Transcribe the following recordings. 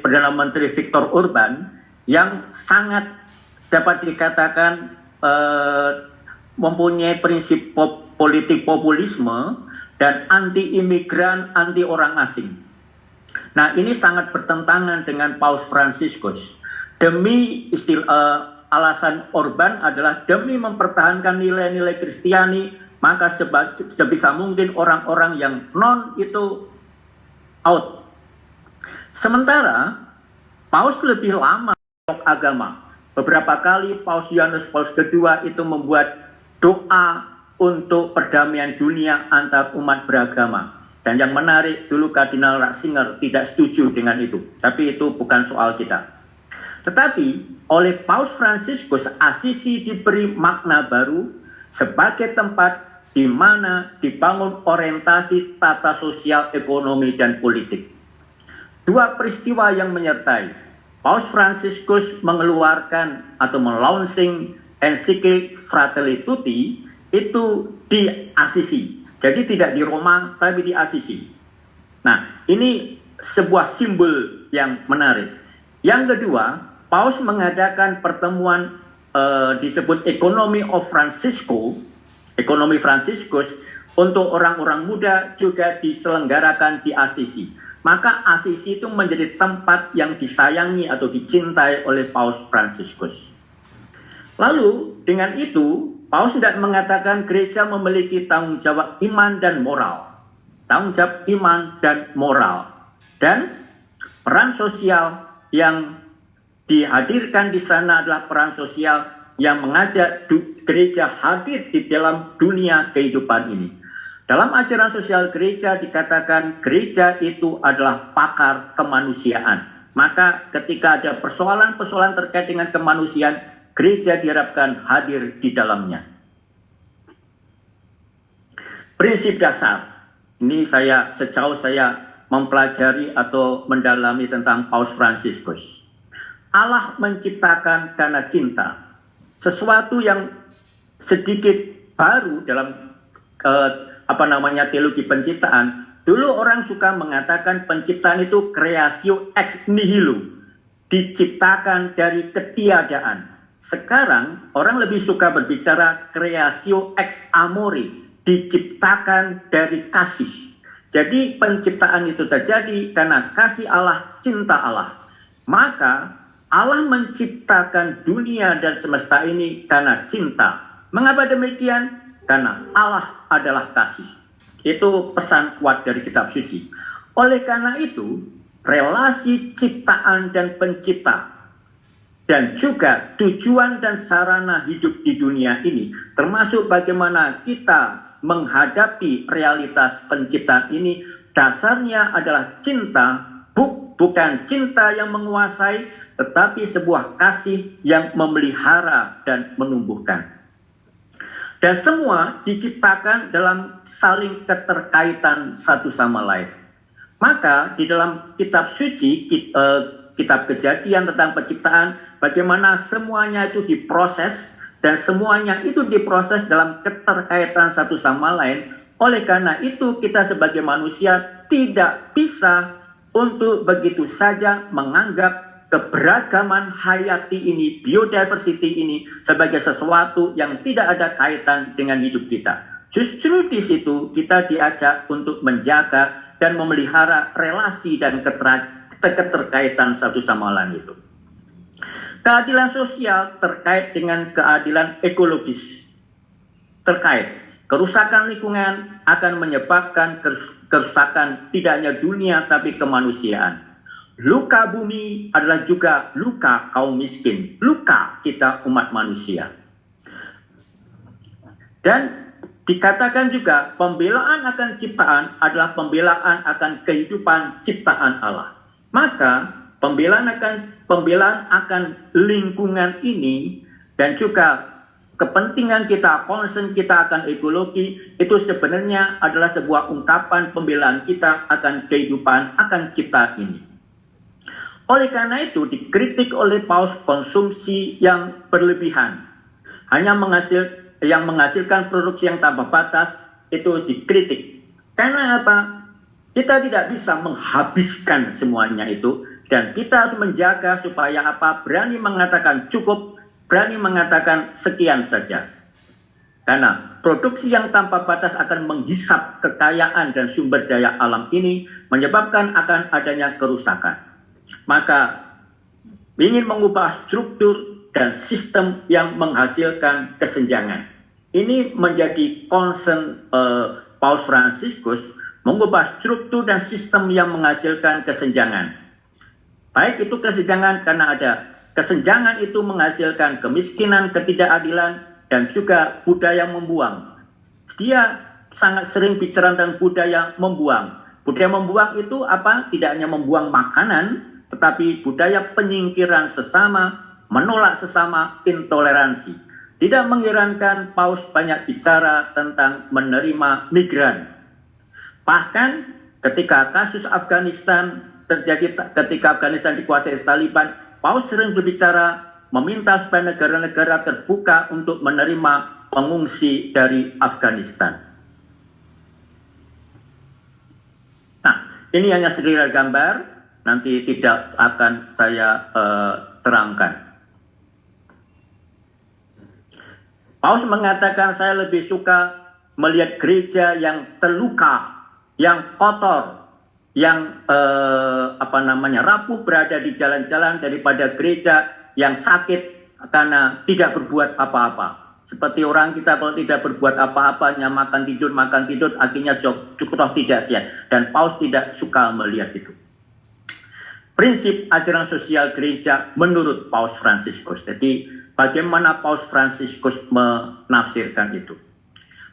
Perdana Menteri Viktor Orban yang sangat dapat dikatakan mempunyai prinsip politik populisme dan anti imigran, anti orang asing. Nah, ini sangat bertentangan dengan Paus Fransiskus. Demi alasan Orban adalah demi mempertahankan nilai-nilai Kristiani, maka sebisa mungkin orang-orang yang non itu out. Sementara Paus lebih lama agama. Beberapa kali Paus Yohanes Paus II itu membuat doa untuk perdamaian dunia antar umat beragama. Dan yang menarik, dulu Kardinal Ratzinger tidak setuju dengan itu. Tapi itu bukan soal kita. Tetapi oleh Paus Fransiskus, Assisi diberi makna baru sebagai tempat di mana dibangun orientasi tata sosial, ekonomi, dan politik. Dua peristiwa yang menyertai. Paus Fransiskus mengeluarkan atau melaunching ensiklik Fratelli Tutti itu di Assisi. Jadi tidak di Roma, tapi di Assisi. Nah, ini sebuah simbol yang menarik. Yang kedua, Paus mengadakan pertemuan disebut Ekonomi of Francisco, Ekonomi Fransiskus, untuk orang-orang muda juga diselenggarakan di Assisi. Maka Assisi itu menjadi tempat yang disayangi atau dicintai oleh Paus Fransiskus. Lalu dengan itu, Paus tidak mengatakan gereja memiliki tanggung jawab iman dan moral. Tanggung jawab iman dan moral. Dan peran sosial yang dihadirkan di sana adalah peran sosial yang mengajak gereja hadir di dalam dunia kehidupan ini. Dalam ajaran sosial gereja dikatakan gereja itu adalah pakar kemanusiaan. Maka ketika ada persoalan-persoalan terkait dengan kemanusiaan, gereja diharapkan hadir di dalamnya. Prinsip dasar, ini sejauh saya mempelajari atau mendalami tentang Paus Fransiskus. Allah menciptakan karena cinta. Sesuatu yang sedikit baru dalam teologi penciptaan. Dulu orang suka mengatakan penciptaan itu creatio ex nihilo, diciptakan dari ketiadaan. Sekarang orang lebih suka berbicara creatio ex amore, diciptakan dari kasih. Jadi penciptaan itu terjadi karena kasih Allah, cinta Allah. Maka Allah menciptakan dunia dan semesta ini karena cinta. Mengapa demikian? Karena Allah adalah kasih. Itu pesan kuat dari kitab suci. Oleh karena itu, relasi ciptaan dan pencipta dan juga tujuan dan sarana hidup di dunia ini, termasuk bagaimana kita menghadapi realitas penciptaan ini, dasarnya adalah cinta, bukan cinta yang menguasai, tetapi sebuah kasih yang memelihara dan menumbuhkan. Dan semua diciptakan dalam saling keterkaitan satu sama lain. Maka di dalam kitab suci, kitab Kejadian tentang penciptaan, bagaimana semuanya itu diproses, dan semuanya itu diproses dalam keterkaitan satu sama lain. Oleh karena itu kita sebagai manusia tidak bisa untuk begitu saja menganggap keberagaman hayati ini, biodiversity ini sebagai sesuatu yang tidak ada kaitan dengan hidup kita. Justru di situ kita diajak untuk menjaga dan memelihara relasi dan keterkaitan satu sama lain itu. Keadilan sosial terkait dengan keadilan ekologis. Terkait kerusakan lingkungan akan menyebabkan kerusakan tidak hanya dunia tapi kemanusiaan. Luka bumi adalah juga luka kaum miskin, luka kita umat manusia. Dan dikatakan juga pembelaan akan ciptaan adalah pembelaan akan kehidupan ciptaan Allah. Maka pembelaan akan lingkungan ini dan juga kepentingan kita, concern kita akan ekologi, itu sebenarnya adalah sebuah ungkapan pembelaan kita akan kehidupan, akan ciptaan ini. Oleh karena itu dikritik oleh Paus konsumsi yang berlebihan, yang menghasilkan produksi yang tanpa batas, itu dikritik. Karena apa? Kita tidak bisa menghabiskan semuanya itu, Dan kita harus menjaga supaya apa? Berani mengatakan cukup, berani mengatakan sekian saja. Karena produksi yang tanpa batas akan menghisap kekayaan dan sumber daya alam ini, menyebabkan akan adanya kerusakan. Maka ingin mengubah struktur dan sistem yang menghasilkan kesenjangan. Ini menjadi concern Paus Fransiskus, mengubah struktur dan sistem yang menghasilkan kesenjangan. Baik itu kesenjangan karena ada kesenjangan itu menghasilkan kemiskinan, ketidakadilan, dan juga budaya membuang. Dia sangat sering bicara tentang budaya membuang. Budaya membuang itu apa? Tidak hanya membuang makanan, tetapi budaya penyingkiran sesama, menolak sesama, intoleransi. Tidak mengherankan Paus banyak bicara tentang menerima migran. Bahkan ketika kasus Afghanistan terjadi, ketika Afghanistan dikuasai Taliban, Paus sering berbicara meminta supaya negara-negara terbuka untuk menerima pengungsi dari Afghanistan. Nah, ini hanya sedikit gambar, nanti tidak akan saya terangkan. Paus mengatakan saya lebih suka melihat gereja yang terluka, yang kotor, yang rapuh berada di jalan-jalan daripada gereja yang sakit karena tidak berbuat apa-apa. Seperti orang kita kalau tidak berbuat apa-apa, hanya makan tidur, akhirnya cukup tidak sehat. Dan Paus tidak suka melihat itu. Prinsip ajaran sosial gereja menurut Paus Fransiskus. Jadi bagaimana Paus Fransiskus menafsirkan itu?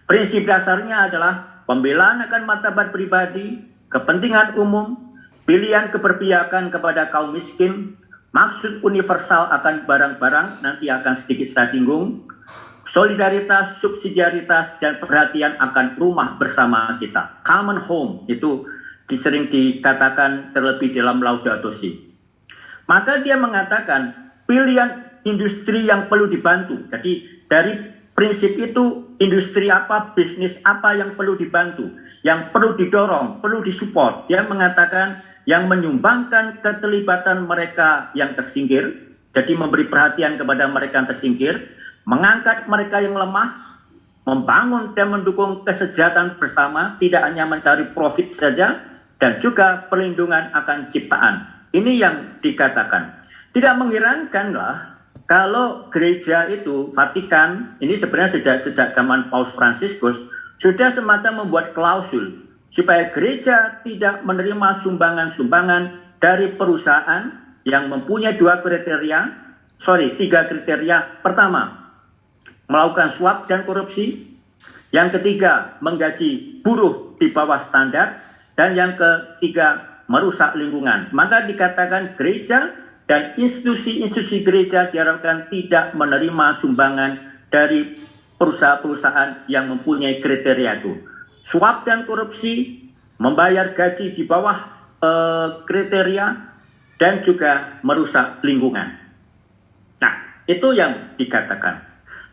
Prinsip dasarnya adalah pembelaan akan martabat pribadi, kepentingan umum, pilihan keberpihakan kepada kaum miskin, maksud universal akan barang-barang, nanti akan sedikit saya singgung, solidaritas, subsidiaritas, dan perhatian akan rumah bersama kita. Common home, itu sering dikatakan terlebih dalam Laudato Si. Maka dia mengatakan pilihan industri yang perlu dibantu. Jadi dari prinsip itu, industri apa, bisnis apa yang perlu dibantu, yang perlu didorong, perlu disupport. Dia mengatakan yang menyumbangkan keterlibatan mereka yang tersingkir, jadi memberi perhatian kepada mereka yang tersingkir, mengangkat mereka yang lemah, membangun dan mendukung kesejahteraan bersama, tidak hanya mencari profit saja, dan juga perlindungan akan ciptaan. Ini yang dikatakan. Tidak mengherankanlah kalau gereja itu, Vatikan, ini sebenarnya sudah sejak zaman Paus Fransiskus, sudah semacam membuat klausul supaya gereja tidak menerima sumbangan-sumbangan dari perusahaan yang mempunyai tiga kriteria. Pertama, melakukan suap dan korupsi. Yang ketiga, menggaji buruh di bawah standar. Dan yang ketiga, merusak lingkungan. Maka dikatakan gereja dan institusi-institusi gereja diharapkan tidak menerima sumbangan dari perusahaan-perusahaan yang mempunyai kriteria itu. Suap dan korupsi, membayar gaji di bawah kriteria, dan juga merusak lingkungan. Nah, itu yang dikatakan.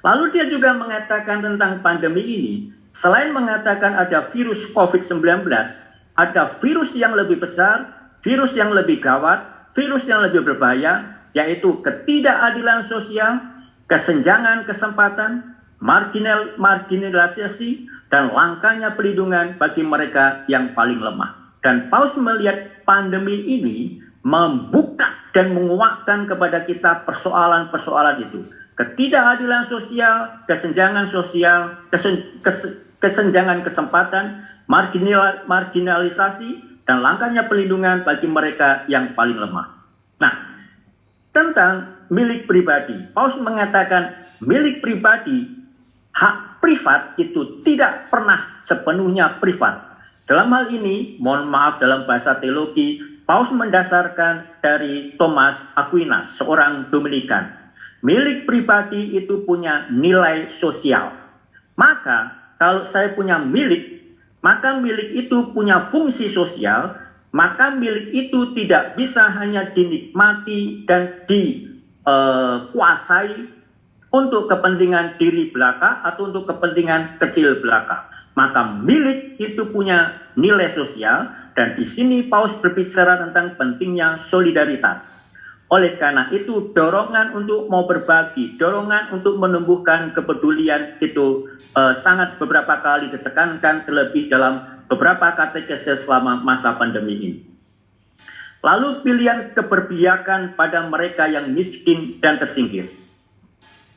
Lalu dia juga mengatakan tentang pandemi ini, selain mengatakan ada virus COVID-19, ada virus yang lebih besar, virus yang lebih gawat, virus yang lebih berbahaya, yaitu ketidakadilan sosial, kesenjangan kesempatan, marginalisasi, dan langkanya perlindungan bagi mereka yang paling lemah. Dan Paus melihat pandemi ini membuka dan menguatkan kepada kita persoalan-persoalan itu. Ketidakadilan sosial, kesenjangan sosial, kesenjangan kesempatan, marginalisasi, dan langkahnya perlindungan bagi mereka yang paling lemah. Nah, tentang milik pribadi, Paus mengatakan milik pribadi, hak privat itu tidak pernah sepenuhnya privat. Dalam hal ini, mohon maaf dalam bahasa teologi, Paus mendasarkan dari Thomas Aquinas, seorang Dominikan. Milik pribadi itu punya nilai sosial. Maka kalau saya punya milik, maka milik itu punya fungsi sosial, maka milik itu tidak bisa hanya dinikmati dan dikuasai untuk kepentingan diri belaka atau untuk kepentingan kecil belaka. Maka milik itu punya nilai sosial, dan di sini Paus berbicara tentang pentingnya solidaritas. Oleh karena itu, dorongan untuk mau berbagi, dorongan untuk menumbuhkan kepedulian itu sangat beberapa kali ditekankan, terlebih dalam beberapa katekese selama masa pandemi ini. Lalu pilihan keberpihakan pada mereka yang miskin dan tersingkir.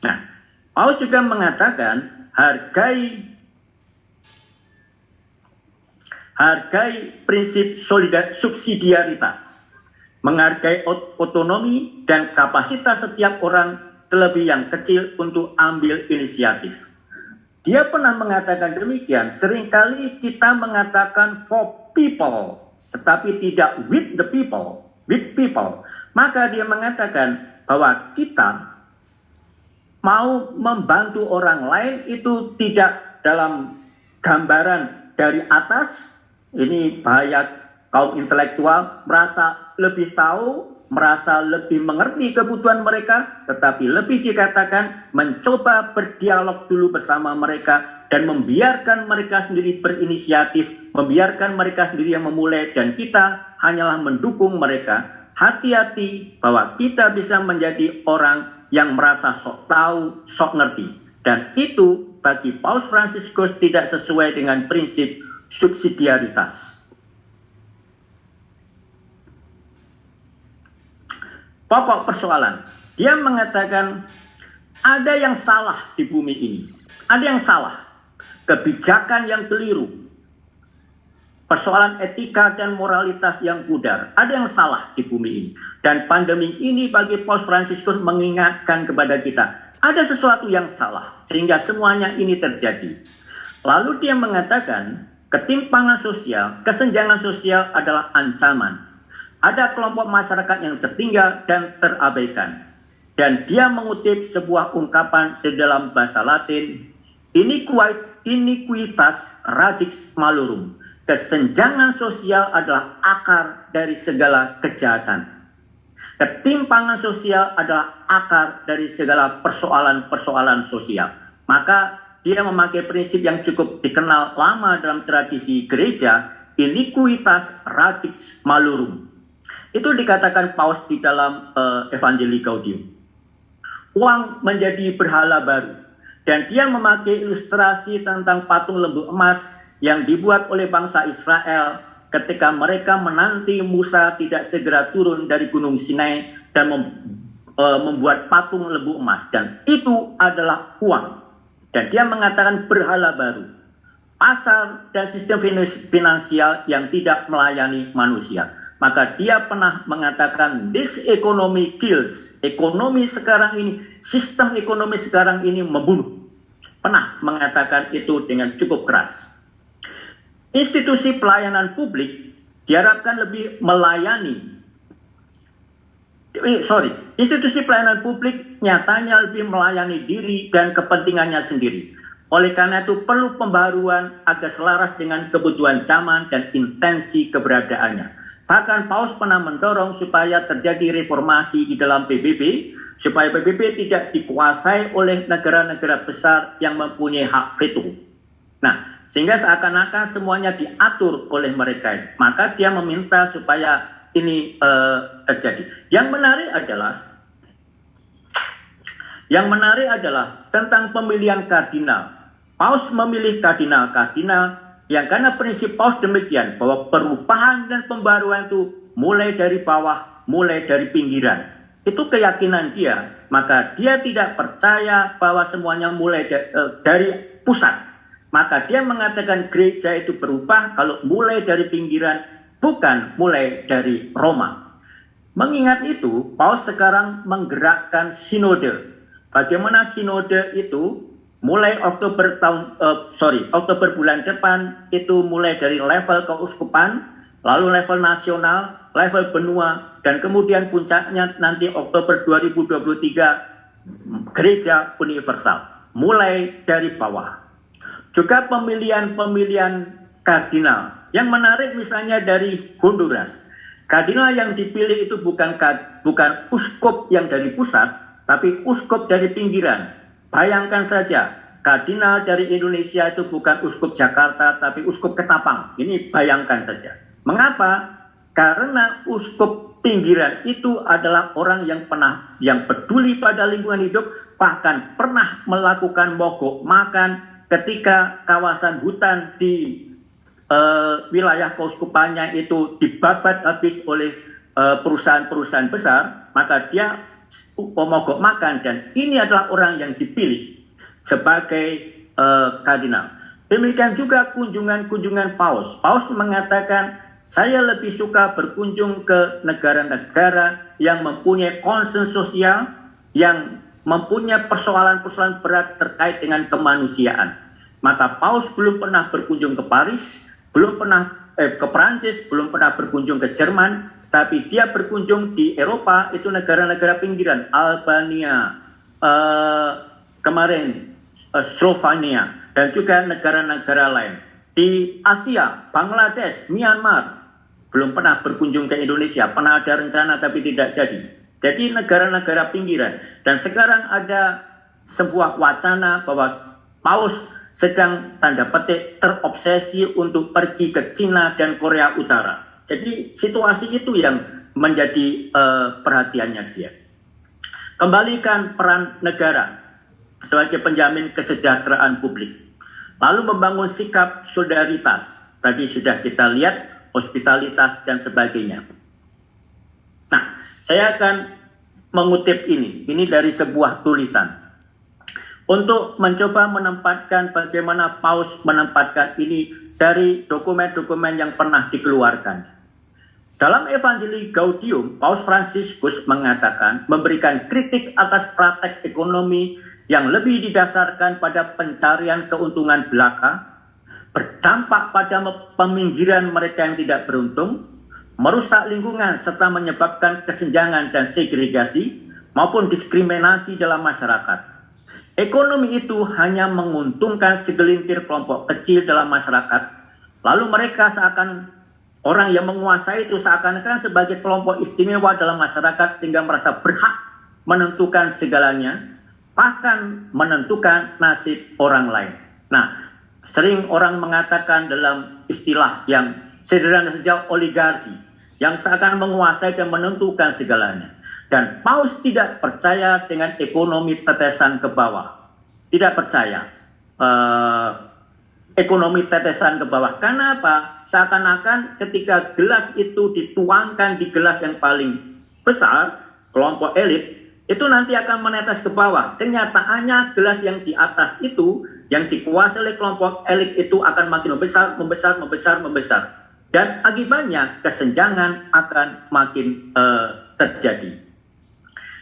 Nah, Paus juga mengatakan hargai prinsip subsidiaritas, menghargai otonomi dan kapasitas setiap orang, terlebih yang kecil, untuk ambil inisiatif. Dia pernah mengatakan demikian, seringkali kita mengatakan for people, tetapi tidak with the people, with people. Maka dia mengatakan bahwa kita mau membantu orang lain itu tidak dalam gambaran dari atas. Ini bahaya kaum intelektual merasa lebih tahu, merasa lebih mengerti kebutuhan mereka, tetapi lebih dikatakan mencoba berdialog dulu bersama mereka dan membiarkan mereka sendiri berinisiatif, membiarkan mereka sendiri yang memulai, dan kita hanyalah mendukung mereka. Hati-hati bahwa kita bisa menjadi orang yang merasa sok tahu, sok ngerti, dan itu bagi Paus Fransiskus tidak sesuai dengan prinsip subsidiaritas. Pokok persoalan, dia mengatakan ada yang salah di bumi ini, ada yang salah, kebijakan yang keliru, persoalan etika dan moralitas yang pudar, ada yang salah di bumi ini. Dan pandemi ini bagi Paus Fransiskus mengingatkan kepada kita, ada sesuatu yang salah sehingga semuanya ini terjadi. Lalu dia mengatakan ketimpangan sosial, kesenjangan sosial adalah ancaman. Ada kelompok masyarakat yang tertinggal dan terabaikan. Dan dia mengutip sebuah ungkapan di dalam bahasa Latin, iniquitas radix malorum. Kesenjangan sosial adalah akar dari segala kejahatan. Ketimpangan sosial adalah akar dari segala persoalan-persoalan sosial. Maka dia memakai prinsip yang cukup dikenal lama dalam tradisi gereja, iniquitas radix malorum. Itu dikatakan Paus di dalam Evangelii Gaudium. Uang menjadi berhala baru. Dan dia memakai ilustrasi tentang patung lembu emas yang dibuat oleh bangsa Israel ketika mereka menanti Musa tidak segera turun dari Gunung Sinai dan membuat patung lembu emas. Dan itu adalah uang. Dan dia mengatakan berhala baru. Pasar dan sistem finansial yang tidak melayani manusia. Maka dia pernah mengatakan, this economy kills. Ekonomi sekarang ini, sistem ekonomi sekarang ini membunuh. Pernah mengatakan itu dengan cukup keras. Institusi pelayanan publik diharapkan lebih melayani. Institusi pelayanan publik nyatanya lebih melayani diri dan kepentingannya sendiri. Oleh karena itu perlu pembaruan agar selaras dengan kebutuhan zaman dan intensi keberadaannya. Bahkan Paus pernah mendorong supaya terjadi reformasi di dalam PBB, supaya PBB tidak dikuasai oleh negara-negara besar yang mempunyai hak veto. Nah, sehingga seakan-akan semuanya diatur oleh mereka. Maka dia meminta supaya ini terjadi. Yang menarik adalah tentang pemilihan kardinal. Paus memilih kardinal yang karena prinsip Paus demikian, bahwa perubahan dan pembaruan itu mulai dari bawah, mulai dari pinggiran. Itu keyakinan dia. Maka dia tidak percaya bahwa semuanya mulai dari pusat. Maka dia mengatakan gereja itu berubah kalau mulai dari pinggiran, bukan mulai dari Roma. Mengingat itu, Paus sekarang menggerakkan sinode. Bagaimana sinode itu? Mulai Oktober bulan depan itu mulai dari level keuskupan, lalu level nasional, level benua, dan kemudian puncaknya nanti Oktober 2023 gereja universal. Mulai dari bawah. Juga pemilihan kardinal. Yang menarik misalnya dari Honduras. Kardinal yang dipilih itu bukan uskup yang dari pusat, tapi uskup dari pinggiran. Bayangkan saja, kardinal dari Indonesia itu bukan uskup Jakarta, tapi uskup Ketapang. Ini bayangkan saja. Mengapa? Karena uskup pinggiran itu adalah orang yang peduli pada lingkungan hidup, bahkan pernah melakukan mogok makan ketika kawasan hutan di wilayah keuskupannya itu dibabat habis oleh perusahaan-perusahaan besar, maka dia mogok makan, dan ini adalah orang yang dipilih sebagai kardinal. Demikian juga kunjungan-kunjungan Paus. Paus mengatakan, saya lebih suka berkunjung ke negara-negara yang mempunyai concern sosial, yang mempunyai persoalan-persoalan berat terkait dengan kemanusiaan. Maka Paus belum pernah berkunjung ke Paris, belum pernah ke Prancis, belum pernah berkunjung ke Jerman, tapi dia berkunjung di Eropa, itu negara-negara pinggiran, Albania, kemarin Slovenia, dan juga negara-negara lain. Di Asia, Bangladesh, Myanmar, belum pernah berkunjung ke Indonesia, pernah ada rencana tapi tidak jadi. Jadi negara-negara pinggiran. Dan sekarang ada sebuah wacana bahwa Paus sedang tanda petik terobsesi untuk pergi ke Cina dan Korea Utara. Jadi situasi itu yang menjadi perhatiannya dia. Kembalikan peran negara sebagai penjamin kesejahteraan publik. Lalu membangun sikap solidaritas. Tadi sudah kita lihat, hospitalitas dan sebagainya. Nah, saya akan mengutip ini dari sebuah tulisan. Untuk mencoba menempatkan bagaimana Paus menempatkan ini dari dokumen-dokumen yang pernah dikeluarkan. Dalam Evangelii Gaudium, Paus Fransiskus mengatakan, memberikan kritik atas praktek ekonomi yang lebih didasarkan pada pencarian keuntungan belaka, berdampak pada peminggiran mereka yang tidak beruntung, merusak lingkungan serta menyebabkan kesenjangan dan segregasi maupun diskriminasi dalam masyarakat. Ekonomi itu hanya menguntungkan segelintir kelompok kecil dalam masyarakat, lalu mereka orang yang menguasai itu seakan-akan sebagai kelompok istimewa dalam masyarakat sehingga merasa berhak menentukan segalanya, bahkan menentukan nasib orang lain. Nah, sering orang mengatakan dalam istilah yang sederhana saja oligarki, yang seakan menguasai dan menentukan segalanya. Dan Paus tidak percaya dengan ekonomi tetesan ke bawah. Tidak percaya ekonomi tetesan ke bawah. Karena apa? Seakan-akan ketika gelas itu dituangkan di gelas yang paling besar, kelompok elit, itu nanti akan menetes ke bawah. Kenyataannya gelas yang di atas itu, yang dikuasai oleh kelompok elit itu akan makin membesar. Dan akibatnya kesenjangan akan makin terjadi.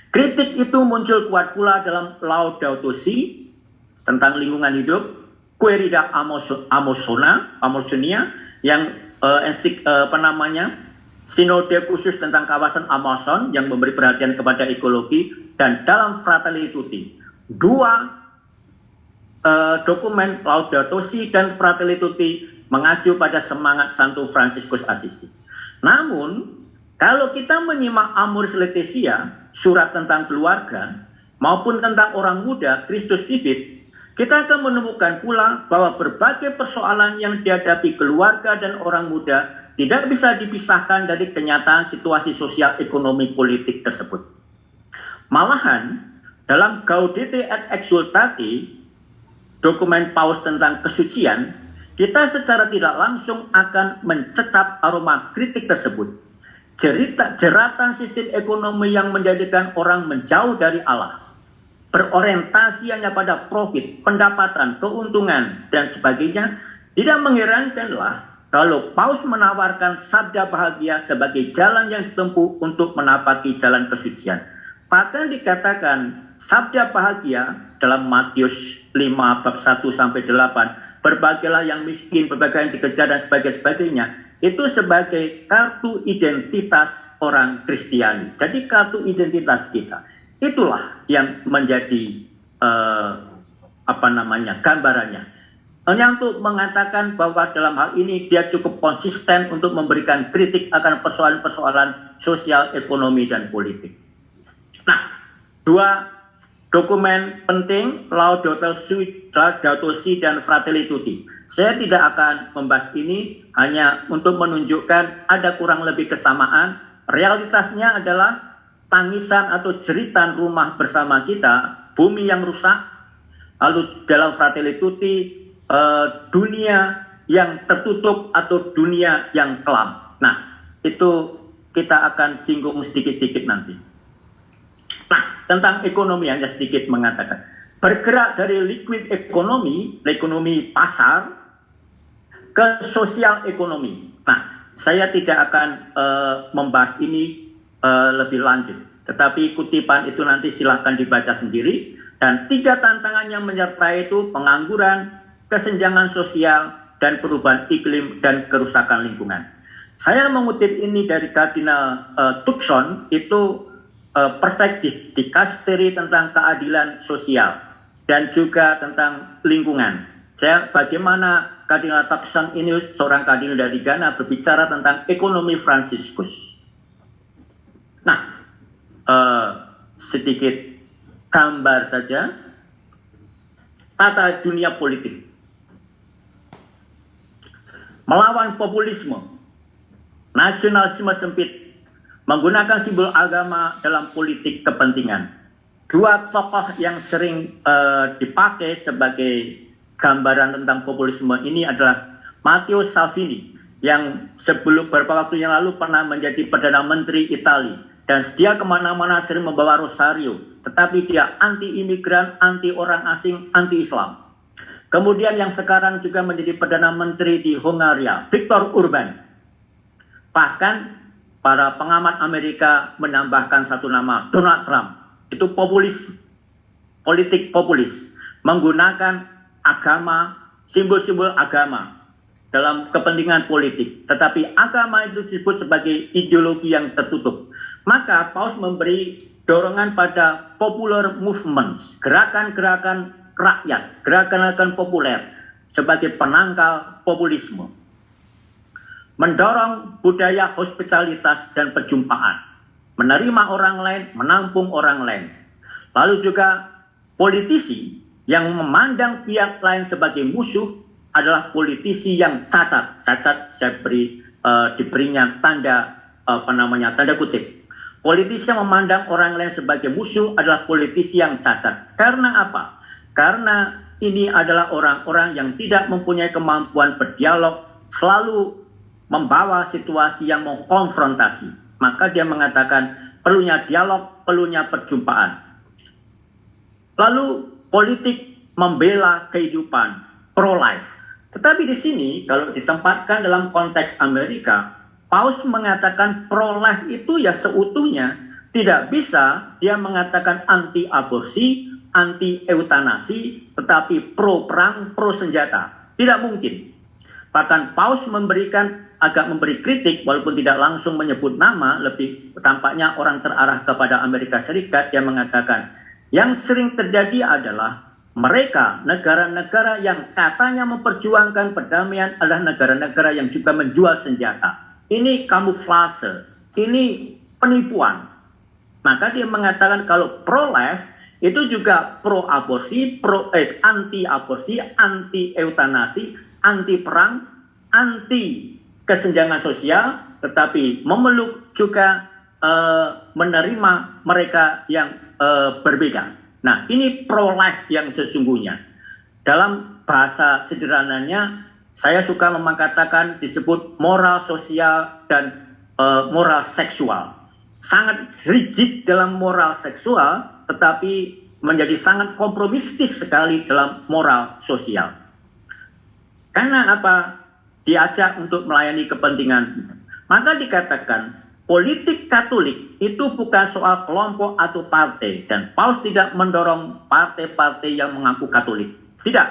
Kritik itu muncul kuat pula dalam Laudato Si tentang lingkungan hidup, Querida Amazonia yang Sinode khusus tentang kawasan Amazon yang memberi perhatian kepada ekologi, dan dalam Fratelli Tutti. Dua dokumen Laudato Si dan Fratelli Tutti mengacu pada semangat Santo Fransiskus Assisi. Namun, kalau kita menyimak Amoris Laetitia, surat tentang keluarga, maupun tentang orang muda, Christus Vivit, kita akan menemukan pula bahwa berbagai persoalan yang dihadapi keluarga dan orang muda tidak bisa dipisahkan dari kenyataan situasi sosial ekonomi politik tersebut. Malahan, dalam Gaudete et Exsultati, dokumen Paus tentang kesucian, kita secara tidak langsung akan mencecap aroma kritik tersebut. Jeratan sistem ekonomi yang menjadikan orang menjauh dari Allah, berorientasi hanya pada profit, pendapatan, keuntungan, dan sebagainya, tidak mengherankanlah kalau Paus menawarkan sabda bahagia sebagai jalan yang ditempuh untuk menapaki jalan kesucian. Bahkan dikatakan sabda bahagia dalam Matius 5 bab 1-8, berbagailah yang miskin, berbagai yang dikejar dan sebagainya, itu sebagai kartu identitas orang Kristiani. Jadi kartu identitas kita. Itulah yang menjadi gambarannya. Hanya untuk mengatakan bahwa dalam hal ini dia cukup konsisten untuk memberikan kritik akan persoalan-persoalan sosial, ekonomi, dan politik. Nah, dua dokumen penting Laudato Si dan Fratelli Tutti. Saya tidak akan membahas ini, hanya untuk menunjukkan ada kurang lebih kesamaan. Realitasnya adalah tangisan atau jeritan rumah bersama kita, bumi yang rusak, lalu dalam Fratelli Tutti dunia yang tertutup atau dunia yang kelam. Nah, itu kita akan singgung sedikit-sedikit nanti. Nah, tentang ekonomi hanya sedikit mengatakan. Bergerak dari liquid ekonomi, ekonomi pasar, ke sosial ekonomi. Nah, saya tidak akan membahas ini lebih lanjut. Tetapi kutipan itu nanti silahkan dibaca sendiri. Dan 3 tantangan yang menyertai itu pengangguran, kesenjangan sosial, dan perubahan iklim dan kerusakan lingkungan. Saya mengutip ini dari Kardinal Turkson, itu perspektif dikasteri tentang keadilan sosial dan juga tentang lingkungan. Bagaimana Kardinal Turkson ini seorang kardinal dari Ghana berbicara tentang ekonomi Fransiskus. Nah, sedikit gambar saja tata dunia politik. Melawan populisme, nasionalisme sempit, menggunakan simbol agama dalam politik kepentingan. 2 tokoh yang sering dipakai sebagai gambaran tentang populisme ini adalah Matteo Salvini, yang sebelum beberapa waktu yang lalu pernah menjadi Perdana Menteri Italia, dan dia kemana-mana sering membawa rosario, tetapi dia anti-imigran, anti orang asing, anti-Islam. Kemudian yang sekarang juga menjadi Perdana Menteri di Hungaria, Viktor Orban. Bahkan para pengamat Amerika menambahkan satu nama, Donald Trump. Itu populis, politik populis, menggunakan agama, simbol-simbol agama dalam kepentingan politik. Tetapi agama itu disebut sebagai ideologi yang tertutup. Maka Paus memberi dorongan pada popular movements, gerakan-gerakan rakyat, gerakan-gerakan populer sebagai penangkal populisme. Mendorong budaya hospitalitas dan perjumpaan, menerima orang lain, menampung orang lain. Lalu juga politisi yang memandang pihak lain sebagai musuh adalah politisi yang cacat. Cacat saya diberinya tanda tanda kutip. Politisi yang memandang orang lain sebagai musuh adalah politisi yang cacat. Karena apa? Karena ini adalah orang-orang yang tidak mempunyai kemampuan berdialog, selalu membawa situasi yang mengkonfrontasi. Maka dia mengatakan perlunya dialog, perlunya perjumpaan. Lalu politik membela kehidupan, pro-life. Tetapi di sini kalau ditempatkan dalam konteks Amerika, Paus mengatakan pro-life itu ya seutuhnya. Tidak bisa dia mengatakan anti-aborsi, anti-eutanasi, tetapi pro-perang, pro-senjata. Tidak mungkin. Bahkan Paus agak memberi kritik, walaupun tidak langsung menyebut nama, lebih tampaknya orang terarah kepada Amerika Serikat, yang mengatakan, yang sering terjadi adalah mereka, negara-negara yang katanya memperjuangkan perdamaian adalah negara-negara yang juga menjual senjata. Ini kamuflase, ini penipuan. Maka dia mengatakan kalau pro-life itu juga pro-aborsi, anti-aborsi, anti-eutanasi, anti-perang, anti-kesenjangan sosial, tetapi memeluk juga menerima mereka yang berbeda. Nah, ini pro-life yang sesungguhnya. Dalam bahasa sederhananya, saya suka mengatakan disebut moral sosial dan moral seksual. Sangat rigid dalam moral seksual, tetapi menjadi sangat kompromistis sekali dalam moral sosial. Karena apa? Diajak untuk melayani kepentingan. Maka dikatakan politik Katolik itu bukan soal kelompok atau partai, dan Paus tidak mendorong partai-partai yang mengaku Katolik. Tidak.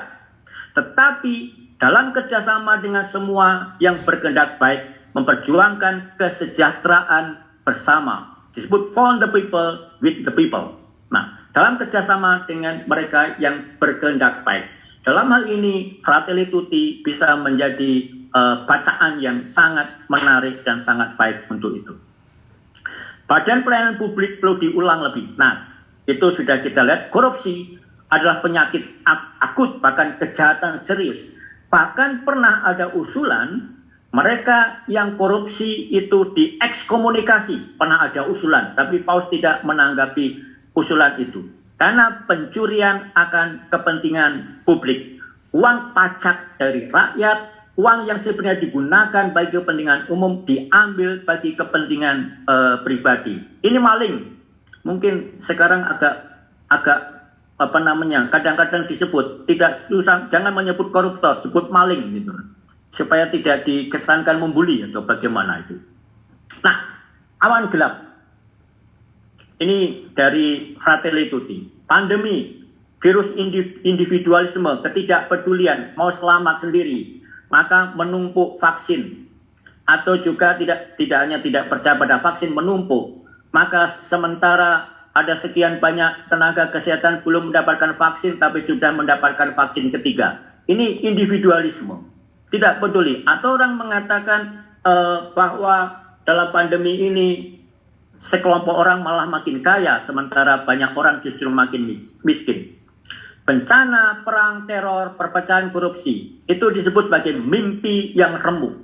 Tetapi dalam kerjasama dengan semua yang berkehendak baik, memperjuangkan kesejahteraan bersama. Disebut for the people, with the people. Nah, dalam kerjasama dengan mereka yang berkehendak baik. Dalam hal ini, Fratelli Tutti bisa menjadi bacaan yang sangat menarik dan sangat baik untuk itu. Badan pelayanan publik perlu diulang lebih. Nah, Itu sudah kita lihat, korupsi adalah penyakit akut, bahkan kejahatan serius. Bahkan pernah ada usulan, mereka yang korupsi itu diekskomunikasi. Pernah ada usulan, tapi Paus tidak menanggapi usulan itu. Karena pencurian akan kepentingan publik. Uang pajak dari rakyat, uang yang sebenarnya digunakan bagi kepentingan umum diambil bagi kepentingan pribadi. Ini maling. Mungkin sekarang agak kadang-kadang disebut tidak susah, jangan menyebut koruptor, sebut maling gitu, supaya tidak dikesankan membuli atau bagaimana itu. Nah, awan gelap ini dari Fratelli Tutti. Pandemi, virus individualisme, ketidakpedulian, mau selamat sendiri, maka menumpuk vaksin, atau juga tidak hanya tidak percaya pada vaksin, menumpuk. Maka sementara ada sekian banyak tenaga kesehatan belum mendapatkan vaksin, tapi sudah mendapatkan vaksin ketiga. Ini individualisme, tidak peduli. Atau orang mengatakan bahwa dalam pandemi ini sekelompok orang malah makin kaya, sementara banyak orang justru makin miskin. Bencana, perang, teror, perpecahan, korupsi, itu disebut sebagai mimpi yang remuk.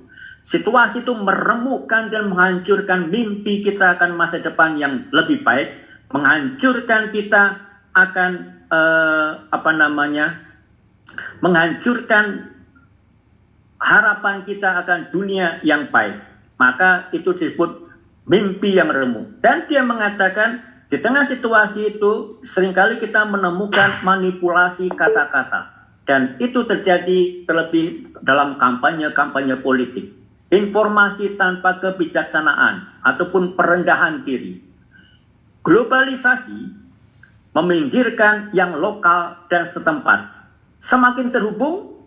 Situasi itu meremukkan dan menghancurkan mimpi kita akan masa depan yang lebih baik, menghancurkan kita akan menghancurkan harapan kita akan dunia yang baik. Maka itu disebut mimpi yang remuk. Dan dia mengatakan di tengah situasi itu seringkali kita menemukan manipulasi kata-kata, dan itu terjadi terlebih dalam kampanye politik. Informasi tanpa kebijaksanaan ataupun perendahan diri. Globalisasi meminggirkan yang lokal dan setempat. Semakin terhubung,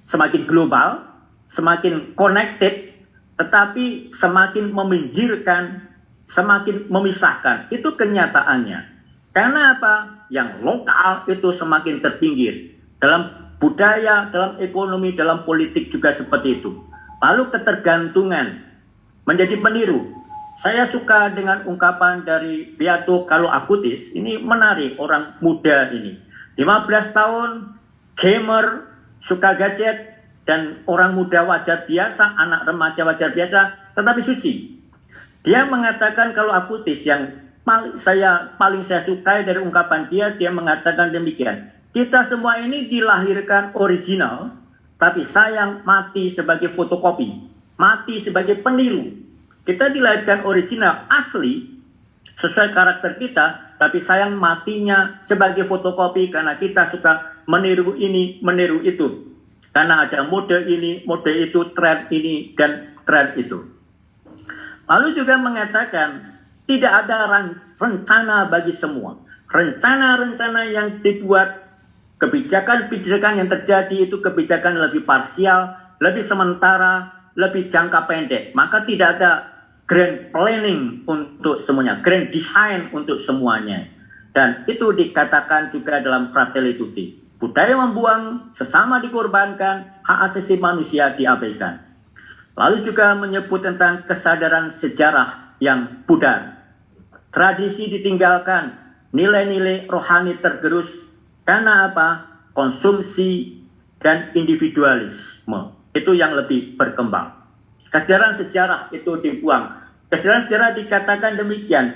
semakin global, semakin connected, tetapi semakin meminggirkan, semakin memisahkan. Itu kenyataannya. Karena apa? Yang lokal itu semakin terpinggir. Dalam budaya, dalam ekonomi, dalam politik juga seperti itu. Lalu ketergantungan menjadi peniru. Saya suka dengan ungkapan dari Beato Carlo Acutis. Ini menarik, orang muda ini. 15 tahun, gamer, suka gadget, dan orang muda wajar biasa, anak remaja wajar biasa, tetapi suci. Dia mengatakan, kalau Acutis yang paling saya sukai dari ungkapan dia mengatakan demikian. Kita semua ini dilahirkan original, tapi sayang mati sebagai fotokopi, mati sebagai peniru. Kita dilahirkan original, asli, sesuai karakter kita, tapi sayang matinya sebagai fotokopi karena kita suka meniru ini, meniru itu. Karena ada mode ini, mode itu, tren ini, dan tren itu. Lalu juga mengatakan, tidak ada rencana bagi semua. Rencana-rencana yang dibuat, kebijakan-kebijakan yang terjadi itu kebijakan lebih parsial, lebih sementara, lebih jangka pendek. Maka tidak ada grand planning untuk semuanya, grand design untuk semuanya. Dan itu dikatakan juga dalam Fratelli Tutti. Budaya membuang, sesama dikorbankan, hak asasi manusia diabaikan. Lalu juga menyebut tentang kesadaran sejarah yang pudar. Tradisi ditinggalkan, nilai-nilai rohani tergerus. Karena apa? Konsumsi dan individualisme. Itu yang lebih berkembang. Kesadaran sejarah itu dibuang. Kesadaran sejarah dikatakan demikian.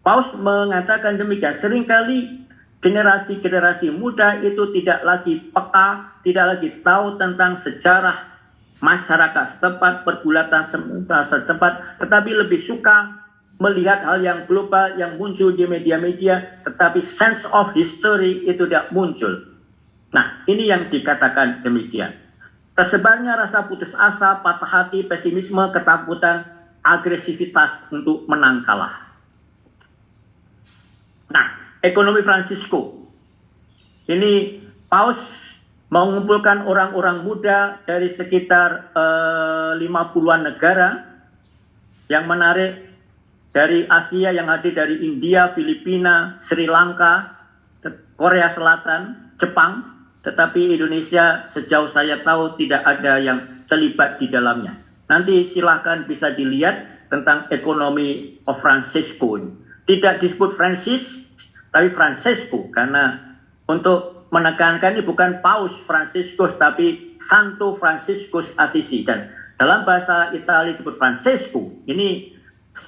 Paus mengatakan demikian. Seringkali generasi-generasi muda itu tidak lagi peka, tidak lagi tahu tentang sejarah masyarakat setempat, pergulatan setempat, tetapi lebih suka melihat hal yang global yang muncul di media-media, tetapi sense of history itu tidak muncul. Nah, ini yang dikatakan demikian. Tersebarnya rasa putus asa, patah hati, pesimisme, ketakutan, agresivitas untuk menang kalah. Nah, ekonomi Fransisco. Ini Paus mengumpulkan orang-orang muda dari sekitar 50-an negara. Yang menarik, dari Asia yang hadir dari India, Filipina, Sri Lanka, Korea Selatan, Jepang. Tetapi Indonesia sejauh saya tahu tidak ada yang terlibat di dalamnya. Nanti silakan bisa dilihat tentang ekonomi of Fransisco. Tidak disebut Francis, tapi Francesco, karena untuk menekankan ini bukan Paus Franciscus, tapi Santo Franciscus Assisi. Dan dalam bahasa Italia disebut Francesco. Ini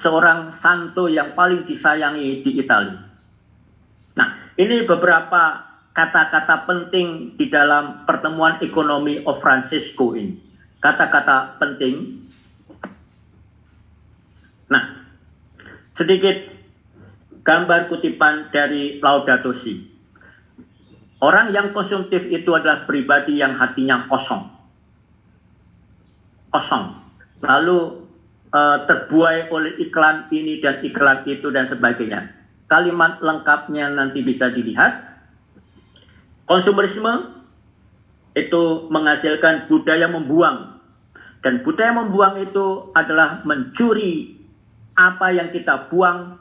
seorang santo yang paling disayangi di Italia. Nah, ini beberapa kata-kata penting di dalam pertemuan ekonomi of Francisco ini. Kata-kata penting. Nah, sedikit gambar kutipan dari Laudato Si. Orang yang konsumtif itu adalah pribadi yang hatinya kosong. Kosong. Lalu terbuai oleh iklan ini dan iklan itu dan sebagainya. Kalimat lengkapnya nanti bisa dilihat. Konsumerisme itu menghasilkan budaya membuang. Dan budaya membuang itu adalah mencuri apa yang kita buang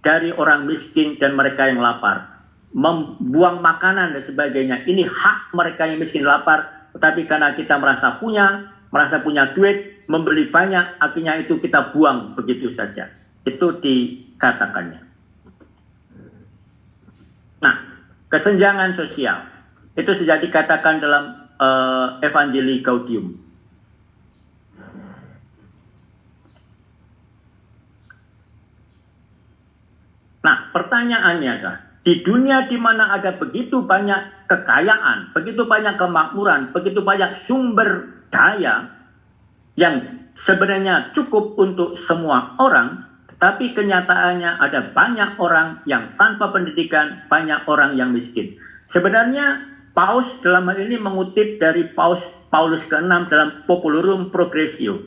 dari orang miskin dan mereka yang lapar. Membuang makanan dan sebagainya. Ini hak mereka yang miskin lapar, tetapi karena kita merasa punya duit, membeli banyak, akhirnya itu kita buang begitu saja. Itu dikatakannya. Nah, kesenjangan sosial itu sudah dikatakan dalam Evangelii Gaudium. Nah, pertanyaannya adalah, di dunia di mana ada begitu banyak kekayaan, begitu banyak kemakmuran, begitu banyak sumber daya yang sebenarnya cukup untuk semua orang, tetapi kenyataannya ada banyak orang yang tanpa pendidikan, banyak orang yang miskin. Sebenarnya Paus dalam hal ini mengutip dari Paulus ke-6 dalam Populorum Progressio.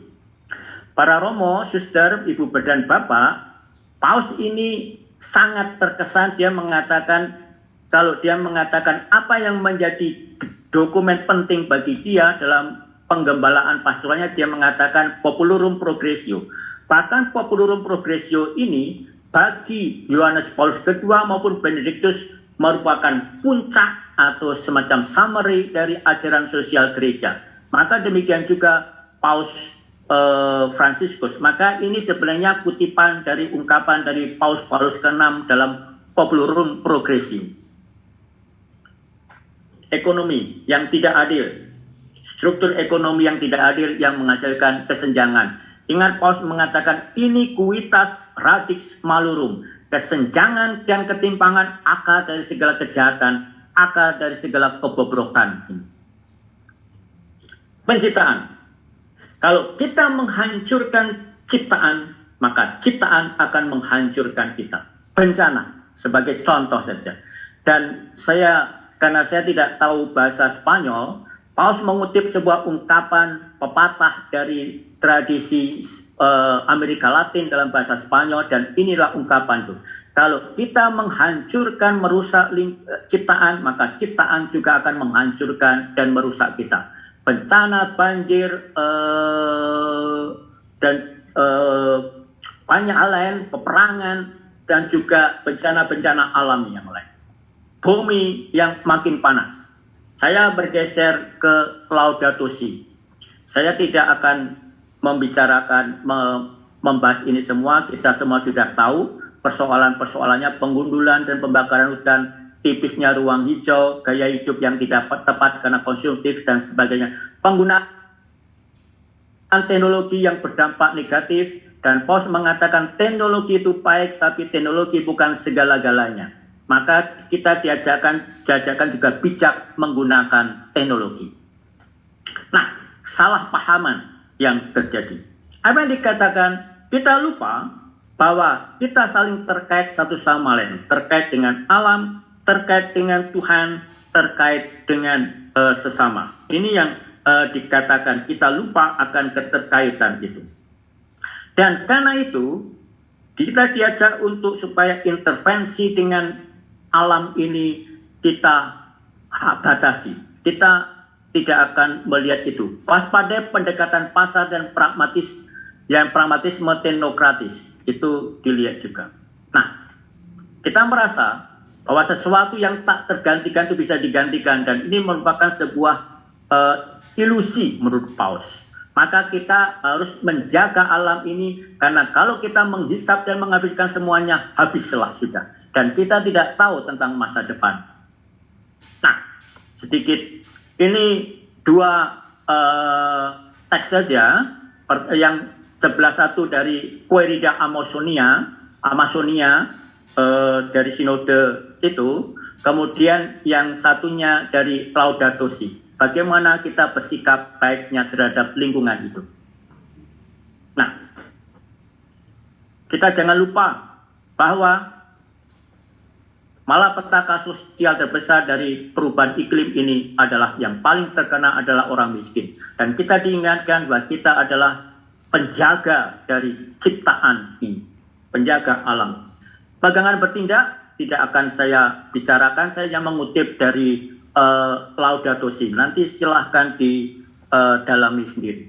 Para Romo, suster, ibu dan bapak, Paus ini sangat terkesan. Dia mengatakan, kalau dia mengatakan apa yang menjadi dokumen penting bagi dia dalam penggembalaan pastoralnya, dia mengatakan Populorum Progressio. Bahkan Populorum Progressio ini bagi Yohanes Paulus II maupun Benediktus merupakan puncak atau semacam summary dari ajaran sosial gereja. Maka demikian juga Paus Franciscus. Maka ini sebenarnya kutipan dari ungkapan dari Paus ke-6 dalam Populorum Progressio. Ekonomi yang tidak adil, struktur ekonomi yang tidak adil yang menghasilkan kesenjangan. Ingat, Paus mengatakan iniquitas radix malorum, kesenjangan dan ketimpangan akar dari segala kejahatan, akar dari segala kebobrokan. Penciptaan. Kalau kita menghancurkan ciptaan, maka ciptaan akan menghancurkan kita. Bencana, sebagai contoh saja. Dan karena saya tidak tahu bahasa Spanyol, Paus mengutip sebuah ungkapan pepatah dari tradisi Amerika Latin dalam bahasa Spanyol, dan inilah ungkapan itu. Kalau kita menghancurkan, merusak ciptaan, maka ciptaan juga akan menghancurkan dan merusak kita. Bencana, banjir, dan banyak hal lain, peperangan, dan juga bencana-bencana alam yang lain. Bumi yang makin panas. Saya bergeser ke Laudato Si. Saya tidak akan membahas ini semua. Kita semua sudah tahu persoalan-persoalannya, penggundulan dan pembakaran hutan, tipisnya ruang hijau, gaya hidup yang tidak tepat karena konsumtif dan sebagainya. Penggunaan teknologi yang berdampak negatif, dan Paus mengatakan teknologi itu baik, tapi teknologi bukan segala-galanya. Maka kita diajarkan juga bijak menggunakan teknologi. Nah, salah pahaman yang terjadi. Apa yang dikatakan, kita lupa bahwa kita saling terkait satu sama lain, terkait dengan alam, terkait dengan Tuhan, terkait dengan sesama. Ini yang dikatakan, kita lupa akan keterkaitan itu. Dan karena itu, kita diajak untuk supaya intervensi dengan alam ini kita batasi. Kita tidak akan melihat itu. Waspada pendekatan pasar dan pragmatisme teknokratis, itu dilihat juga. Nah, kita merasa bahwa sesuatu yang tak tergantikan itu bisa digantikan, dan ini merupakan sebuah ilusi menurut Paus. Maka kita harus menjaga alam ini, karena kalau kita menghisap dan menghabiskan semuanya, habislah sudah. Dan kita tidak tahu tentang masa depan. Nah, sedikit ini dua teks saja, yang 11.1 dari Querida Amazonia dari sinode itu, kemudian yang satunya dari Laudato Si. Bagaimana kita bersikap baiknya terhadap lingkungan itu. Nah, kita jangan lupa bahwa malapetaka sosial terbesar dari perubahan iklim ini adalah yang paling terkena adalah orang miskin. Dan kita diingatkan bahwa kita adalah penjaga dari ciptaan ini, penjaga alam. Bagaimana bertindak tidak akan saya bicarakan, saya hanya mengutip dari Laudato Si. Nanti silahkan didalami sendiri.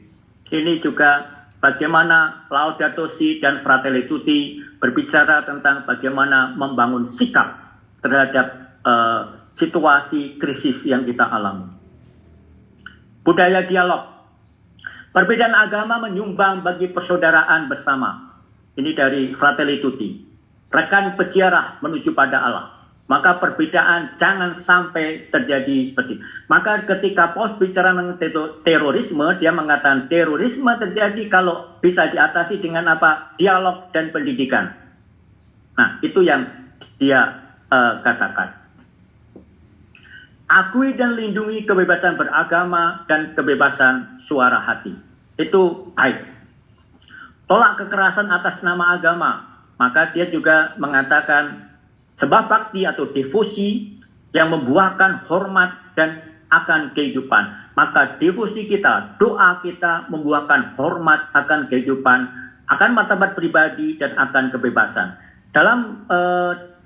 Ini juga bagaimana Laudato Si dan Fratelli Tutti berbicara tentang bagaimana membangun sikap terhadap situasi krisis yang kita alami. Budaya dialog. Perbedaan agama menyumbang bagi persaudaraan bersama. Ini dari Fratelli Tutti. Rekan peziarah menuju pada Allah. Maka perbedaan jangan sampai terjadi seperti itu. Maka ketika Paus bicara tentang terorisme, dia mengatakan terorisme terjadi kalau bisa diatasi dengan apa? Dialog dan pendidikan. Nah, itu yang dia katakan. Akui dan lindungi kebebasan beragama dan kebebasan suara hati. Itu baik. Tolak kekerasan atas nama agama. Maka dia juga mengatakan sebab bakti atau devosi yang membuahkan hormat dan akan kehidupan. Maka devosi kita, doa kita membuahkan hormat akan kehidupan, akan martabat pribadi dan akan kebebasan. Dalam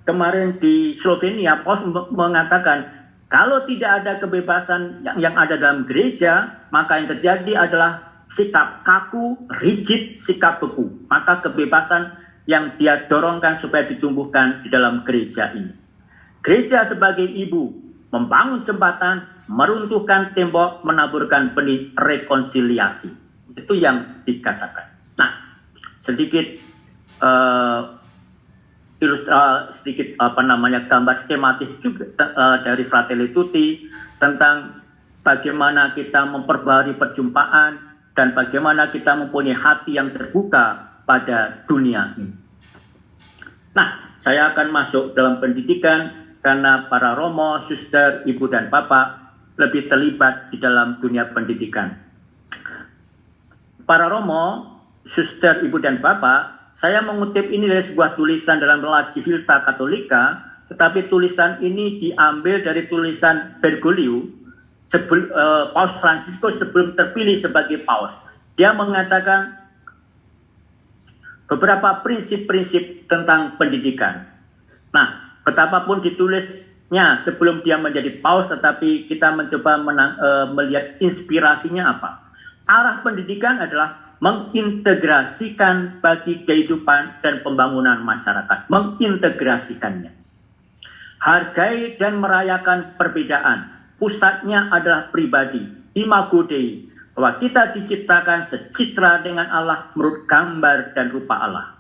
kemarin di Slovenia, Paus mengatakan kalau tidak ada kebebasan yang ada dalam gereja, maka yang terjadi adalah sikap kaku, rigid, sikap beku. Maka kebebasan yang dia dorongkan supaya ditumbuhkan di dalam gereja ini. Gereja sebagai ibu membangun jembatan, meruntuhkan tembok, menaburkan benih rekonsiliasi. Itu yang dikatakan. Nah, sedikit gambar skematis juga dari Fratelli Tutti tentang bagaimana kita memperbarui perjumpaan dan bagaimana kita mempunyai hati yang terbuka pada dunia ini. Nah, saya akan masuk dalam pendidikan karena para romo, suster, ibu dan bapak lebih terlibat di dalam dunia pendidikan. Para romo, suster, ibu dan bapak, saya mengutip ini dari sebuah tulisan dalam La Civiltà Cattolica, tetapi tulisan ini diambil dari tulisan Bergoglio, Paus Fransiskus sebelum terpilih sebagai paus. Dia mengatakan beberapa prinsip-prinsip tentang pendidikan. Nah, betapapun ditulisnya sebelum dia menjadi paus, tetapi kita mencoba melihat inspirasinya apa. Arah pendidikan adalah mengintegrasikan bagi kehidupan dan pembangunan masyarakat. Mengintegrasikannya. Hargai dan merayakan perbedaan. Pusatnya adalah pribadi. Imago Dei. Bahwa kita diciptakan secitra dengan Allah menurut gambar dan rupa Allah.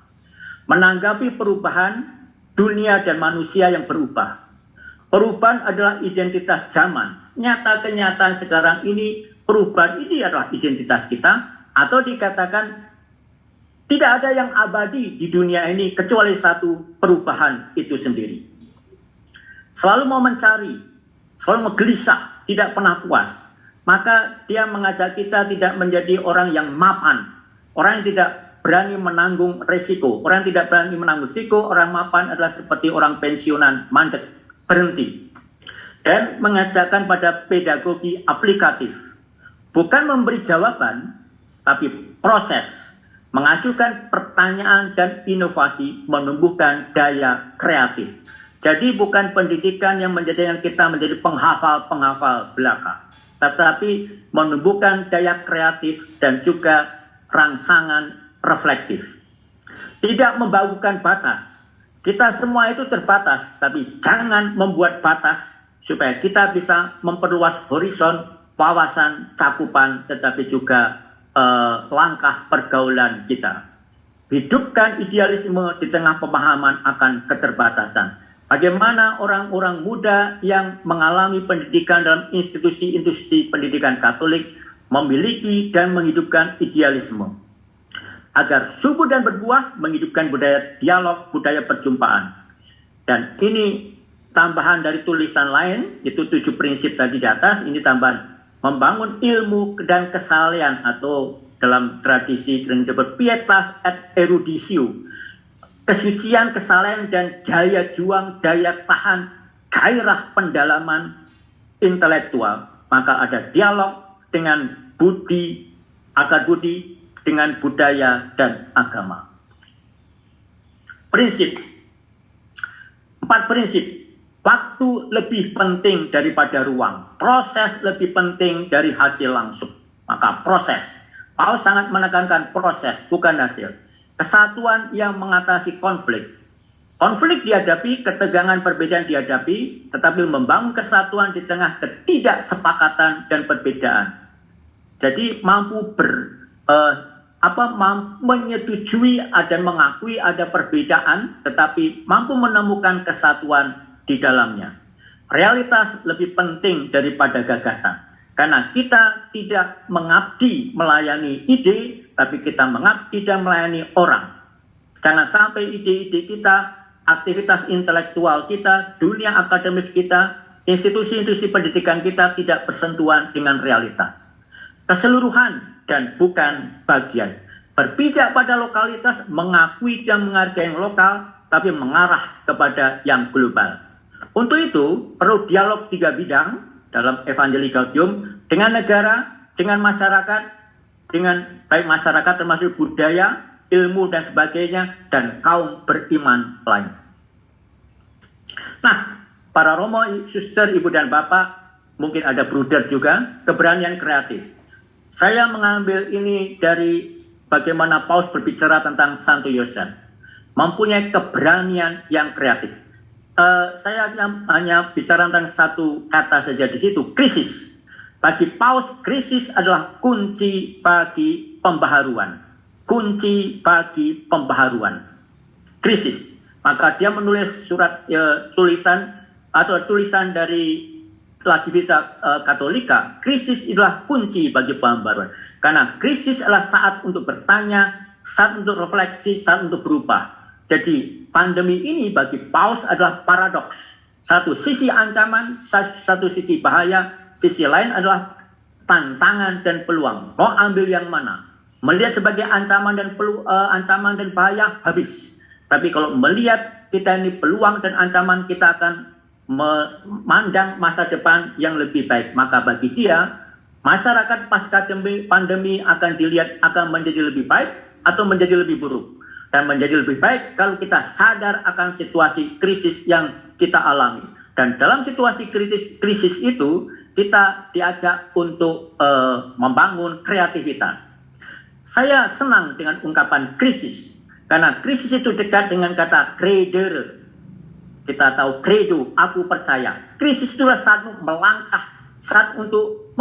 Menanggapi perubahan dunia dan manusia yang berubah. Perubahan adalah identitas zaman. Nyata kenyataan sekarang ini, perubahan ini adalah identitas kita. Atau dikatakan tidak ada yang abadi di dunia ini kecuali satu, perubahan itu sendiri. Selalu mau mencari, selalu menggelisah, tidak pernah puas. Maka dia mengajak kita tidak menjadi orang yang mapan. Orang yang tidak berani menanggung resiko. Orang yang tidak berani menanggung risiko, orang mapan adalah seperti orang pensiunan, mandek, berhenti. Dan mengajarkan pada pedagogi aplikatif. Bukan memberi jawaban, tapi proses. Mengajukan pertanyaan dan inovasi, menumbuhkan daya kreatif. Jadi bukan pendidikan yang menjadikan kita menjadi penghafal-penghafal belaka. Tetapi menumbuhkan daya kreatif dan juga rangsangan reflektif. Tidak membagukan batas. Kita semua itu terbatas, tapi jangan membuat batas supaya kita bisa memperluas horizon, wawasan, cakupan, tetapi juga langkah pergaulan kita. Hidupkan idealisme di tengah pemahaman akan keterbatasan. Bagaimana orang-orang muda yang mengalami pendidikan dalam institusi-institusi pendidikan Katolik memiliki dan menghidupkan idealisme. Agar subur dan berbuah, menghidupkan budaya dialog, budaya perjumpaan. Dan ini tambahan dari tulisan lain, itu 7 prinsip tadi di atas, ini tambahan membangun ilmu dan kesalehan, atau dalam tradisi sering disebut pietas et eruditio, kesucian, kesalehan, dan daya juang, daya tahan, gairah pendalaman intelektual. Maka ada dialog dengan budi, akar budi, dengan budaya dan agama. Prinsip. 4 prinsip. Waktu lebih penting daripada ruang. Proses lebih penting dari hasil langsung. Maka proses. Paulus sangat menekankan proses, bukan hasil. Kesatuan yang mengatasi konflik. Konflik dihadapi, ketegangan perbedaan dihadapi, tetapi membangun kesatuan di tengah ketidaksepakatan dan perbedaan. Jadi mampu menyetujui dan mengakui ada perbedaan, tetapi mampu menemukan kesatuan di dalamnya. Realitas lebih penting daripada gagasan, karena kita tidak mengabdi melayani ide, tapi kita mengabdi dan melayani orang. Jangan sampai ide-ide kita, aktivitas intelektual kita, dunia akademis kita, institusi-institusi pendidikan kita tidak bersentuhan dengan realitas. Keseluruhan dan bukan bagian. Berpijak pada lokalitas, mengakui dan menghargai yang lokal, tapi mengarah kepada yang global. Untuk itu, perlu dialog 3 bidang dalam Evangelii Gaudium, dengan negara, dengan masyarakat, dengan baik masyarakat termasuk budaya, ilmu dan sebagainya, dan kaum beriman lain. Nah, para romo, suster, ibu dan bapak, mungkin ada bruder juga, keberanian kreatif. Saya mengambil ini dari bagaimana Paulus berbicara tentang Santo Yosef. Mempunyai keberanian yang kreatif. Saya hanya bicara tentang satu kata saja di situ, krisis. Bagi Paulus, krisis adalah kunci bagi pembaharuan. Kunci bagi pembaharuan. Krisis. Maka dia menulis surat tulisan dari Lagivita Katolika, krisis adalah kunci bagi pembaharuan. Karena krisis adalah saat untuk bertanya, saat untuk refleksi, saat untuk berubah. Jadi pandemi ini bagi Paulus adalah paradoks. Satu sisi ancaman, satu sisi bahaya, sisi lain adalah tantangan dan peluang. Mau ambil yang mana? Melihat sebagai ancaman dan bahaya, habis. Tapi kalau melihat kita ini peluang dan ancaman, kita akan memandang masa depan yang lebih baik. Maka bagi dia, masyarakat pasca pandemi akan dilihat akan menjadi lebih baik atau menjadi lebih buruk. Dan menjadi lebih baik kalau kita sadar akan situasi krisis yang kita alami. Dan dalam situasi krisis itu, kita diajak untuk membangun kreativitas. Saya senang dengan ungkapan krisis, karena krisis itu dekat dengan kata credere. Kita tahu credo, aku percaya. Krisis itulah saat melangkah, saat untuk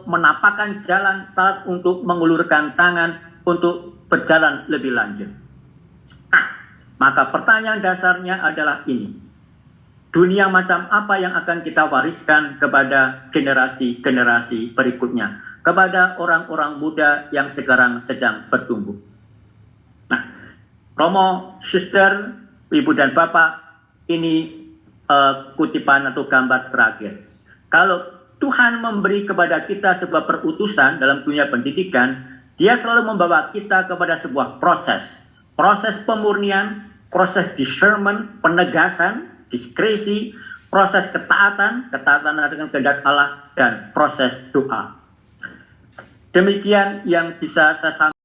menapakkan jalan, saat untuk mengulurkan tangan, untuk berjalan lebih lanjut. Nah, maka pertanyaan dasarnya adalah ini. Dunia macam apa yang akan kita wariskan kepada generasi-generasi berikutnya, kepada orang-orang muda yang sekarang sedang bertumbuh. Nah, Romo, suster, ibu dan bapak, ini kutipan atau gambar terakhir. Kalau Tuhan memberi kepada kita sebuah perutusan dalam dunia pendidikan, Dia selalu membawa kita kepada sebuah proses. Proses pemurnian, proses discernment, penegasan, diskresi, proses ketaatan dengan kehendak Allah, dan proses doa. Demikian yang bisa saya sampaikan.